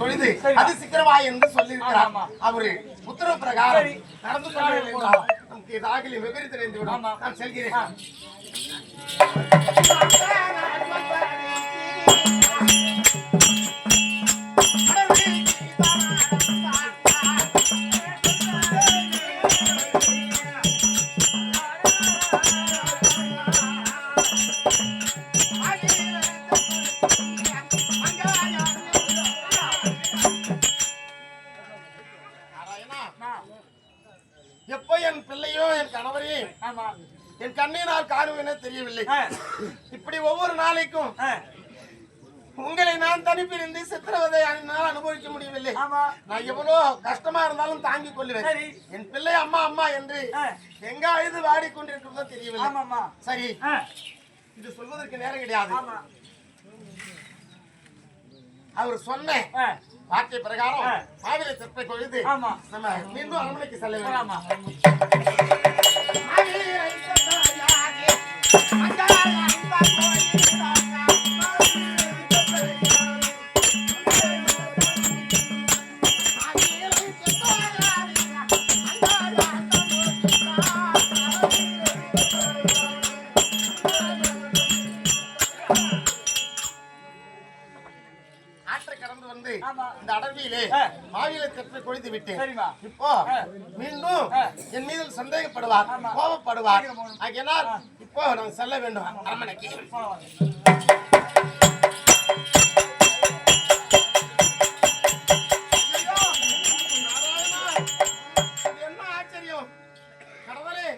பொழுது அது சிக்கரவாய் என்று சொல்லியிருக்கிறார். அவரு உத்தரவு பிரகாரம் நடந்து கொண்டிருக்கிறார். நமக்கு ராகிலி விபரீதம் தெரிந்துவிடும். நான் செல்கிறேன். எப்போ என் பிள்ளையோ என் கணவரே என் கண்ணினால் காணுவேனே தெரியவில்லை. இப்படி ஒவ்வொரு நாளைக்கும் உங்களை நான் தனிப்பிருந்து சித்திரவதை என்னால் அனுபவிக்க முடியவில்லை. நான் எவ்வளோ கஷ்டமா இருந்தாலும் தாங்கிக் கொள்ளுவேன். என் பிள்ளை அம்மா அம்மா என்று எங்க அழுது வாடிக்கொண்டிருக்கிறதோ தெரியவில்லை. சரி, இது சொல்வதற்கு நேரம் கிடையாது. அவர் சொன்ன வார்த்தை பிரகாரம் மாவிலை தெற்பை கொழுது நம்ம மீண்டும் அரண்மனைக்கு செல்ல வேண்டும். இந்த அடர்வியிலே மாவிலை தெற்பை கொழுந்து விட்டேன். இப்போ மீண்டும் என் மீது சந்தேகப்படுவார், கோபப்படுவார். ஆகையினால் இப்போ நான் செல்ல வேண்டும் அரண்மனைக்கு. என்ன ஆச்சரியம் கடவுளே!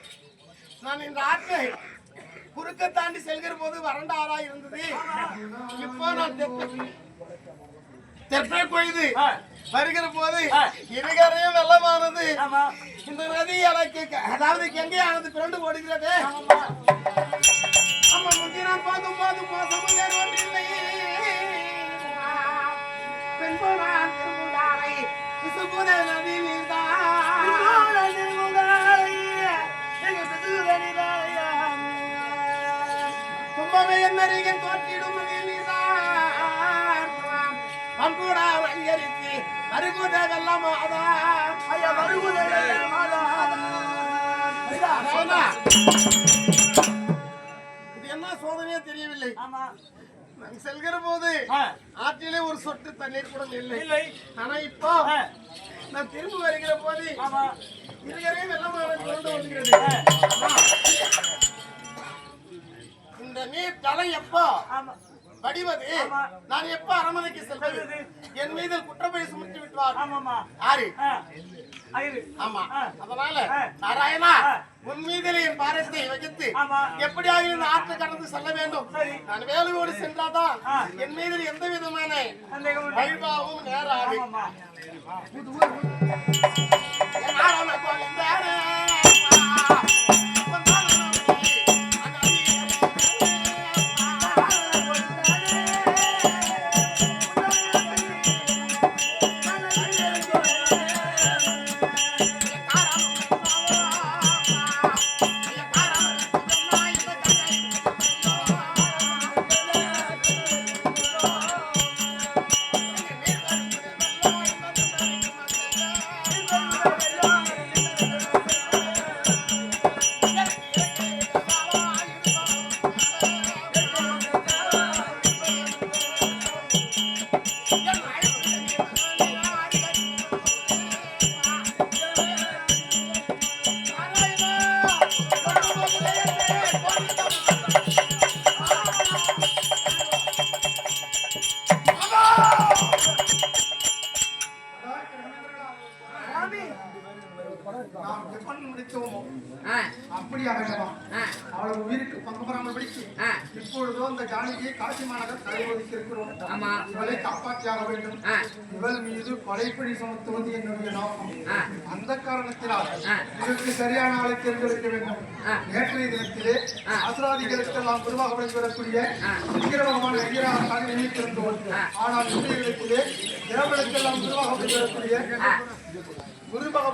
நான் இந்த ஆற்றை குறுக்க தாண்டி செல்கிற போது வறண்ட ஆறா இருந்தது. இப்போ நான் தெற்பை கொழுது வருகிற போது இருகரையும் வெள்ளமானது. இந்த நதி எனக்கு அதாவது கங்கையானது பிறண்டு ஓடுகிறது. அம்மா முந்தி நான் பார்க்கும் போது மோசமும் வேறு ஒன்று இல்லை. பெண்போனான் திருமுகாரை விசுபுத நதி தும்பமே என்னறிகன் தோற்றிடும் அன்புட வழியறித்து மறுகுத வெள்ளமாதா மறுகுத இது என்ன சோதனையே தெரியவில்லை. நான் செல்கிற போது ஆற்றிலே ஒரு சொட்டு தண்ணீர் கூட இல்லை. ஆனா இப்போ நான் திரும்ப வருகிற போது இருகரையும் வெள்ளமாக கொண்டு வருகிறது. இந்த நீர் தலை எப்போ படிவது, நான் எப்ப அரண்மனைக்கு செல்வது? என் மீது குற்றப்பழி சுமத்தி விட்டுவார். ஆறு ஆமா, அதனால நாராயணா உன் மீதிலே என் பாரத்தை வகித்து எப்படியாக இந்த ஆற்று கடந்து செல்ல வேண்டும். நான் வேலையோடு சென்றாதான் என் மீது எந்த விதமான வழிபாவும் நேராது. அவளது உயிருக்கு பங்கு பெறாமல் பிடித்து இப்பொழுதோ இந்த ஜானகியை காசி மாநகர் தலைவதித்திருக்கிறோம். இவளை காப்பாற்றியாக வேண்டும். இவள் மீது படைப்படி சுமத்துவது என்னுடைய நோக்கம். அந்த காரணத்தினால் இதற்கு சரியான ஆளை தேர்ந்தெடுக்க வேண்டும். நேற்றைய தினத்திலே ஆசிராதிகளுக்கெல்லாம் குருவாக விளங்கிவிடக்கூடிய சித்திர பகவான் ஐயராக நியமித்திருந்தோம். ஆனால் இன்றைய தினத்திலே தேவர்களுக்கெல்லாம் குருவாக விளங்கிவிடக்கூடிய குரு பகவான்